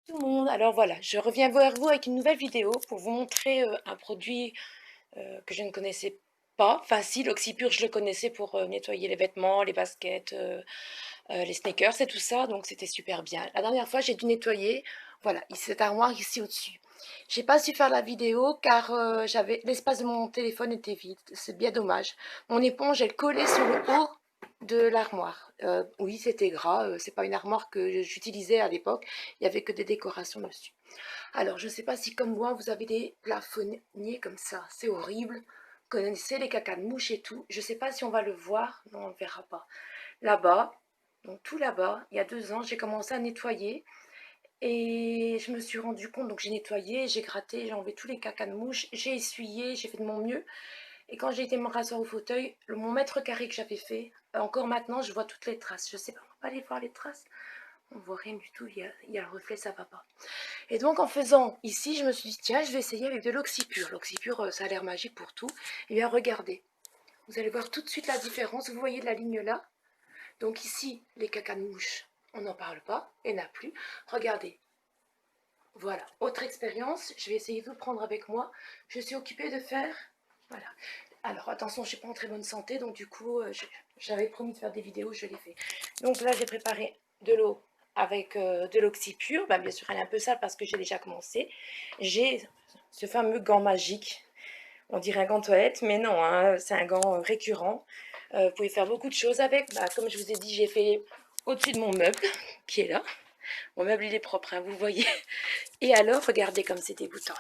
Tout le monde, alors voilà, je reviens vers vous avec une nouvelle vidéo pour vous montrer un produit que je ne connaissais pas. Enfin si, l'Oxypure je le connaissais pour nettoyer les vêtements, les baskets, les sneakers et tout ça, donc c'était super bien. La dernière fois j'ai dû nettoyer, voilà, cette armoire ici au-dessus. J'ai pas su faire la vidéo car l'espace de mon téléphone était vide, c'est bien dommage. Mon éponge elle collait sur le haut de l'armoire. Oui, c'était gras, c'est pas une armoire que j'utilisais à l'époque, il y avait que des décorations dessus. Alors, je ne sais pas si comme moi, vous avez des plafonniers comme ça, c'est horrible. Vous connaissez les cacas de mouche et tout. Je ne sais pas si on va le voir, non, on ne le verra pas. Là-bas, donc tout là-bas, il y a 2 ans, j'ai commencé à nettoyer et je me suis rendu compte, donc j'ai nettoyé, j'ai gratté, j'ai enlevé tous les cacas de mouche, j'ai essuyé, j'ai fait de mon mieux. Et quand j'ai été me rasseoir au fauteuil, mon mètre carré que j'avais fait, encore maintenant, je vois toutes les traces. Je ne sais pas, on va pas aller voir les traces. On voit rien du tout, il y a le reflet, ça va pas. Et donc en faisant ici, je me suis dit, tiens, je vais essayer avec de l'oxypure. L'oxypure, ça a l'air magique pour tout. Et bien regardez, vous allez voir tout de suite la différence. Vous voyez la ligne là. Donc ici, les cacas de mouche, on n'en parle pas, et n'a plus. Regardez, voilà, autre expérience. Je vais essayer de vous prendre avec moi. Je suis occupée de faire, voilà. Alors attention, je ne suis pas en très bonne santé, donc du coup, j'avais promis de faire des vidéos, je l'ai fait. Donc là, j'ai préparé de l'eau avec de l'oxypure. Ben, bien sûr, elle est un peu sale parce que j'ai déjà commencé. J'ai ce fameux gant magique. On dirait un gant de toilette, mais non, hein, c'est un gant récurrent. Vous pouvez faire beaucoup de choses avec. Bah, comme je vous ai dit, j'ai fait au-dessus de mon meuble, qui est là. Mon meuble, il est propre, hein, vous voyez. Et alors, regardez comme c'est dégoûtant.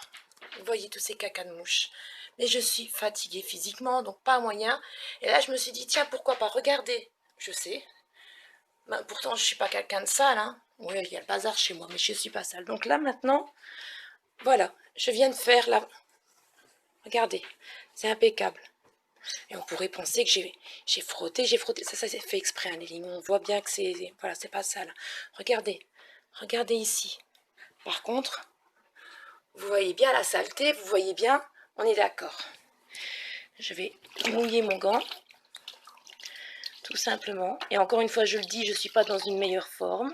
Vous voyez tous ces cacas de mouche. Mais je suis fatiguée physiquement, donc pas moyen. Et là, je me suis dit, tiens, pourquoi pas, regardez. Je sais. Ben, pourtant, je ne suis pas quelqu'un de sale. Hein. Oui, il y a le bazar chez moi, mais je ne suis pas sale. Donc là, maintenant, voilà. Je viens de faire la... Regardez, c'est impeccable. Et on pourrait penser que j'ai frotté, j'ai frotté. Ça c'est fait exprès, hein, les lignes. On voit bien que c'est... Voilà, c'est pas sale. Regardez. Regardez ici. Par contre, vous voyez bien la saleté, vous voyez bien, on est d'accord. Je vais mouiller mon gant, tout simplement. Et encore une fois, je le dis, je ne suis pas dans une meilleure forme.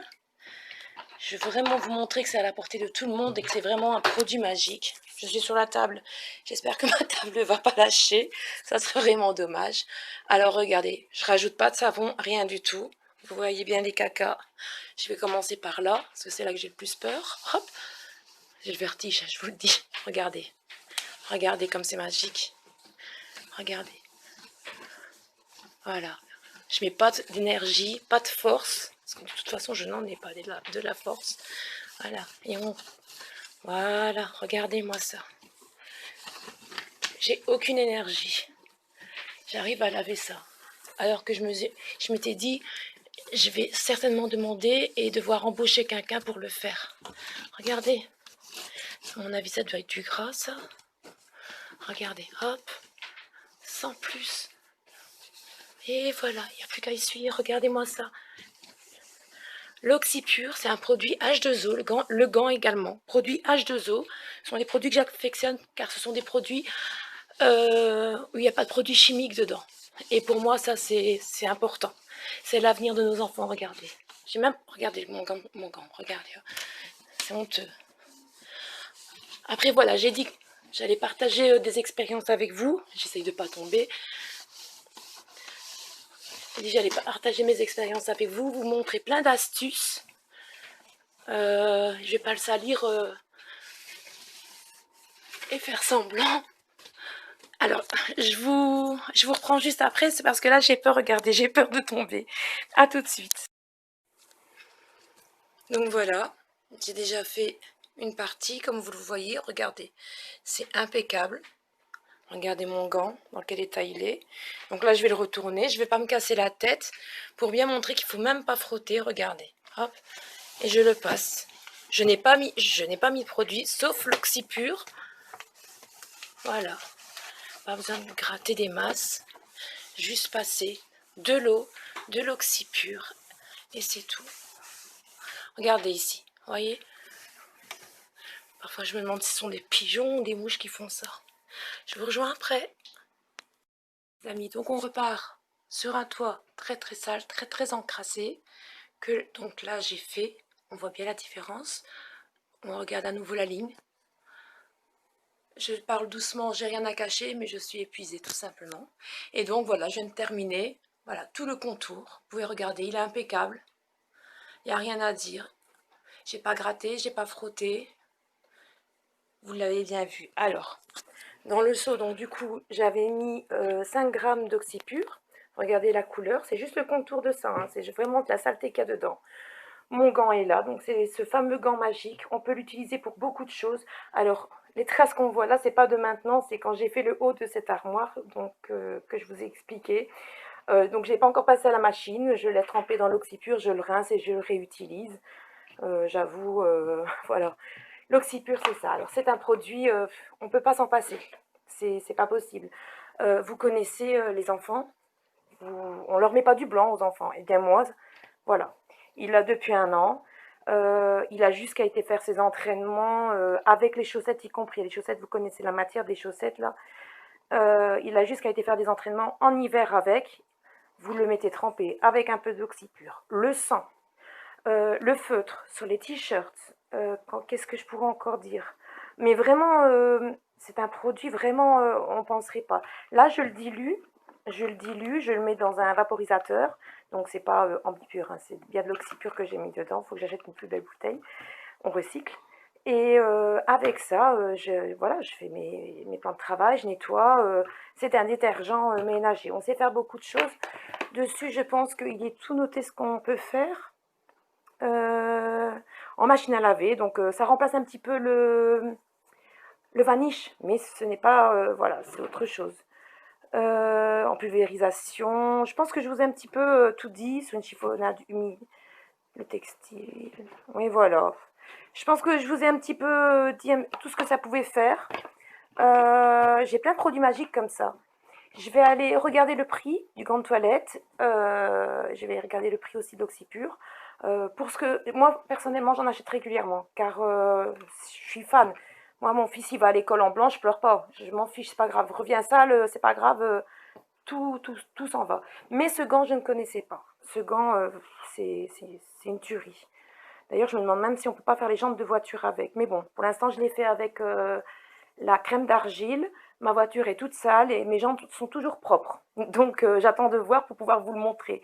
Je veux vraiment vous montrer que c'est à la portée de tout le monde et que c'est vraiment un produit magique. Je suis sur la table. J'espère que ma table ne va pas lâcher. Ça serait vraiment dommage. Alors regardez, je rajoute pas de savon, rien du tout. Vous voyez bien les cacas. Je vais commencer par là, parce que c'est là que j'ai le plus peur. Hop, j'ai le vertige, je vous le dis. Regardez. Regardez comme c'est magique. Regardez. Voilà. Je mets pas d'énergie, pas de force. Parce que de toute façon, je n'en ai pas de la force. Voilà. Et on... Voilà. Regardez-moi ça. J'ai aucune énergie. J'arrive à laver ça. Alors que je m'étais dit, je vais certainement demander et devoir embaucher quelqu'un pour le faire. Regardez. À mon avis, ça doit être du gras, ça. Regardez. Hop. Sans plus. Et voilà. Il n'y a plus qu'à essuyer. Regardez-moi ça. L'Oxypure, c'est un produit H2O, le gant également. Produit H2O, ce sont des produits que j'affectionne car ce sont des produits où il n'y a pas de produits chimiques dedans. Et pour moi, ça, c'est important. C'est l'avenir de nos enfants, regardez. J'ai même, regardez mon gant, regardez. C'est honteux. Après, voilà, j'ai dit que j'allais partager des expériences avec vous. J'essaye de ne pas tomber. J'ai dit que j'allais partager mes expériences avec vous, vous montrer plein d'astuces. Je vais pas le salir et faire semblant. Alors, je vous reprends juste après, c'est parce que là j'ai peur, regardez, j'ai peur de tomber. À tout de suite. Donc voilà, j'ai déjà fait une partie, comme vous le voyez, regardez, c'est impeccable. Regardez mon gant, dans quel état il est. Donc là je vais le retourner, je ne vais pas me casser la tête, pour bien montrer qu'il ne faut même pas frotter, regardez. Hop, et je le passe. Je n'ai pas mis de produit, sauf l'oxypure. Voilà, pas besoin de gratter des masses. Juste passer de l'eau, de l'oxypure et c'est tout. Regardez ici, voyez. Parfois je me demande si ce sont des pigeons ou des mouches qui font ça. Je vous rejoins après. Les amis, donc on repart sur un toit très très sale, très très encrassé. Que donc là j'ai fait, on voit bien la différence. On regarde à nouveau la ligne. Je parle doucement, j'ai rien à cacher, mais je suis épuisée tout simplement. Et donc voilà, je viens de terminer. Voilà, tout le contour. Vous pouvez regarder, il est impeccable. Il n'y a rien à dire. J'ai pas gratté, j'ai pas frotté. Vous l'avez bien vu. Alors, dans le seau, donc du coup, j'avais mis 5 grammes d'oxypure. Regardez la couleur, c'est juste le contour de ça, hein, c'est vraiment de la saleté qu'il y a dedans. Mon gant est là, donc c'est ce fameux gant magique. On peut l'utiliser pour beaucoup de choses. Alors, les traces qu'on voit là, c'est pas de maintenant, c'est quand j'ai fait le haut de cette armoire, donc que je vous ai expliqué. Donc, j'ai pas encore passé à la machine. Je l'ai trempé dans l'oxypure, je le rince et je le réutilise. J'avoue, voilà. L'oxypure, c'est ça. Alors, c'est un produit, on ne peut pas s'en passer. C'est pas possible. Vous connaissez les enfants, on leur met pas du blanc aux enfants. Et bien moi, voilà. Il l'a depuis 1 an. Il a juste qu'à été faire ses entraînements avec les chaussettes y compris. Les chaussettes, vous connaissez la matière des chaussettes là. Il a juste qu'à été faire des entraînements en hiver avec. Vous le mettez trempé avec un peu d'oxypure. Le sang, le feutre sur les t-shirts. Qu'est-ce que je pourrais encore dire? Mais vraiment, c'est un produit vraiment, on ne penserait pas. Là, je le mets dans un vaporisateur. Donc, c'est pas ambipure, hein, c'est bien de l'oxypure que j'ai mis dedans. Il faut que j'achète une plus belle bouteille. On recycle. Et avec ça, voilà, je fais mes plans de travail, je nettoie. C'est un détergent ménager. On sait faire beaucoup de choses. Dessus, je pense qu'il est tout noté ce qu'on peut faire en machine à laver. Donc ça remplace un petit peu le vanish, mais ce n'est pas, voilà, c'est autre chose. En pulvérisation, je pense que je vous ai un petit peu tout dit sur une chiffonnade humide, le textile, oui voilà. Je pense que je vous ai un petit peu dit tout ce que ça pouvait faire. J'ai plein de produits magiques comme ça. Je vais aller regarder le prix du gant de toilette. Je vais regarder le prix aussi d'Oxypure. Pour ce que moi personnellement j'en achète régulièrement car je suis fan. Moi mon fils il va à l'école en blanc, je pleure pas. Je m'en fiche, c'est pas grave. Reviens sale, c'est pas grave. Tout s'en va. Mais ce gant je ne connaissais pas. Ce gant c'est une tuerie. D'ailleurs je me demande même si on peut pas faire les jantes de voiture avec. Mais bon, pour l'instant je l'ai fait avec la crème d'argile. Ma voiture est toute sale et mes jantes sont toujours propres. Donc j'attends de voir pour pouvoir vous le montrer.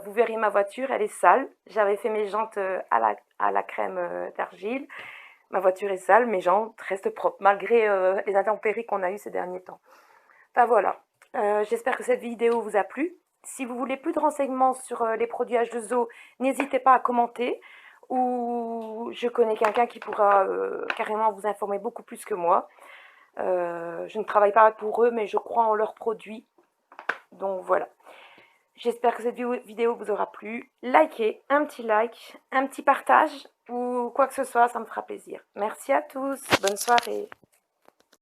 Vous verrez ma voiture, elle est sale. J'avais fait mes jantes à la crème d'argile. Ma voiture est sale, mes jantes restent propres malgré les intempéries qu'on a eues ces derniers temps. Enfin voilà, j'espère que cette vidéo vous a plu. Si vous voulez plus de renseignements sur les produits H2O, n'hésitez pas à commenter. Ou je connais quelqu'un qui pourra carrément vous informer beaucoup plus que moi. Je ne travaille pas pour eux, mais je crois en leurs produits. Donc voilà. J'espère que cette vidéo vous aura plu. Likez, un petit like, un petit partage ou quoi que ce soit, ça me fera plaisir. Merci à tous, bonne soirée.